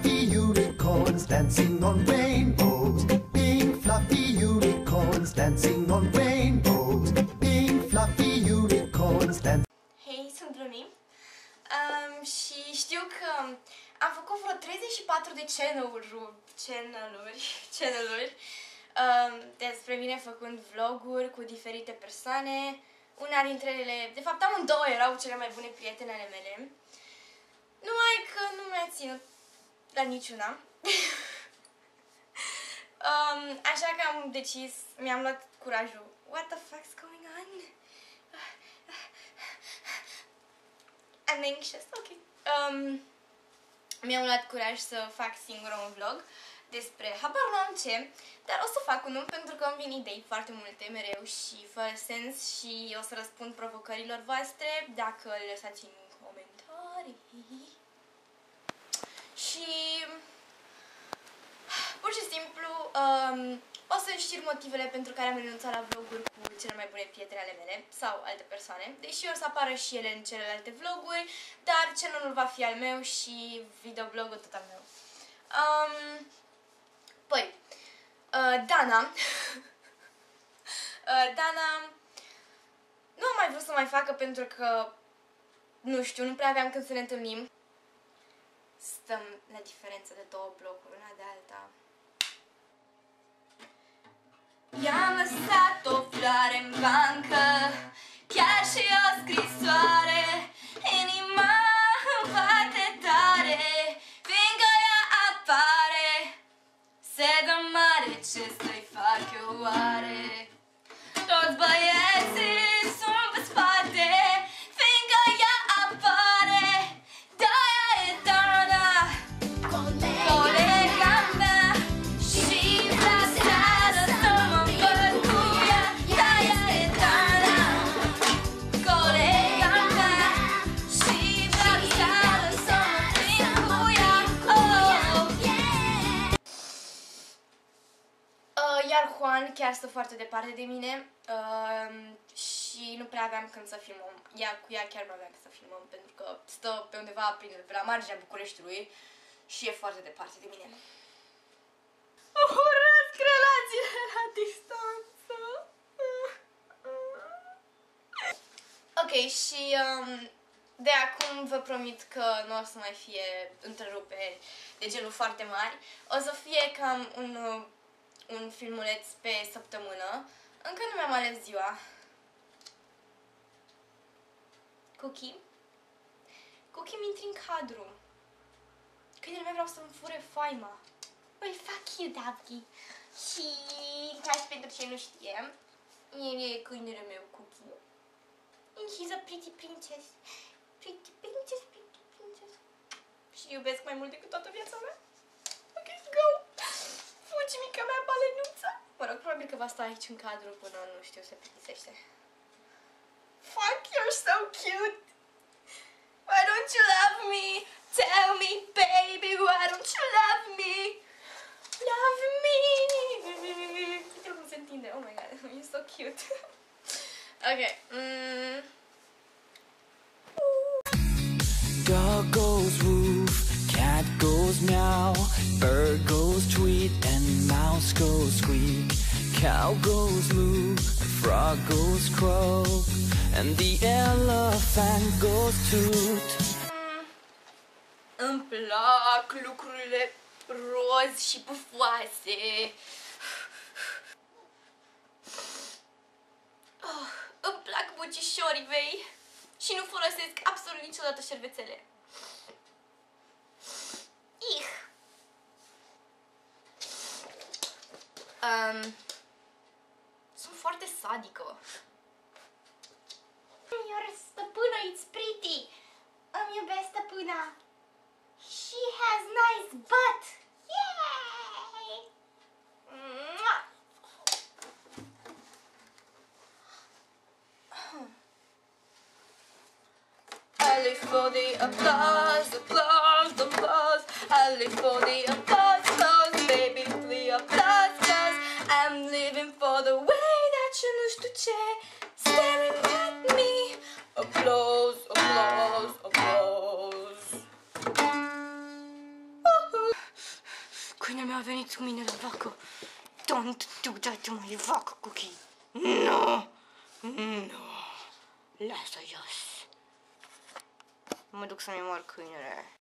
fluffy unicorns dancing on rainbows. Pink fluffy unicorns dancing on rainbows. Pink fluffy unicorns dancing. Hei, sunt Luni. Și știu că am făcut vreo 34 de channeluri despre mine făcând vloguri cu diferite persoane. Una dintre ele, de fapt amândouă erau cele mai bune prietene ale mele. Numai că nu mi-a ținut la niciuna. Așa că am decis, mi-am luat curajul. What the fuck's going on? I'm anxious, ok. Mi-am luat curaj să fac singură un vlog despre habar n-am ce, dar o să fac unul pentru că îmi vin idei foarte multe mereu și fără sens și o să răspund provocărilor voastre dacă le lăsați în comentarii. Și pur și simplu o să știr motivele pentru care am renunțat la vloguri cu cele mai bune prietene ale mele sau alte persoane, deși o să apară și ele în celelalte vloguri, dar channelul va fi al meu și videoblogul tot al meu. Păi, Dana Dana nu am mai vrut să mai facă pentru că, nu știu, nu prea aveam când să ne întâlnim. Stăm la diferență de două blocuri, una de alta. I-am lăsat o floare în bancă, chiar și o scrisoare. Inima îmi bate tare, fiindcă ea apare. Se dă mare, ce să-i fac eu oare? Toți băieții sunt pe spate, fiindcă ea apare. De-aia e Dana, colega mea, și vrea seară să mă văd cu ea. De-aia e Dana, colega mea, și vrea seară să mă prind cu ea. Iar Juan chiar stă foarte departe de mine și nu prea aveam când să filmăm. Cu ea chiar nu aveam când să filmăm pentru că stă pe undeva pe la marginea Bucureștiului și e foarte departe de mine. Urăsc relațiile la distanță! Ok, și de acum vă promit că nu o să mai fie întreruperi de genul foarte mari. O să fie cam un filmuleț pe săptămână. Încă nu mi-am ales ziua. Cookie? Cookie mi intri în cadru. Câinele meu vreau să-mi fure faima. Well, fuck you, Davki. Și ca și pentru ce nu știe, el e câinele meu, Cookie. And he's a pretty princess. Pretty princess, pretty princess. Și iubesc mai mult decât toată viața mea. Ok, go! Fugi, mica mea balenuță! Mă rog, probabil că va sta aici în cadru până, nu știu, se plictisește. Fuck, you're so cute! Why don't you love me? Tell me, baby, why don't you love me? Love me! Uite cum se întinde, oh my god, you're so cute. Ok, Dog goes woof, cat goes meow, bird goes tweet, and mouse goes squeak. Cow goes moo, frog goes croak, and the elephant goes toot. îmi plac lucrurile roz și pufoase. Îmi plac bucișorii vei și nu folosesc absolut niciodată șervețele. Sunt foarte sadică. Your stăpână, it's pretty. Îmi iubesc stăpâna. She has nice butt. Yay! I live for the applause, applause, applause. I live for the applause, applause, baby, the applause, cause I'm living for the way that you nu știu ce, staring at me. Applause, applause, applause. câinele meu a venit cu mine la vacă. Don't do that to my vacă, Cookie. No! No! Lasă jos. Mă duc să-mi mor câinele.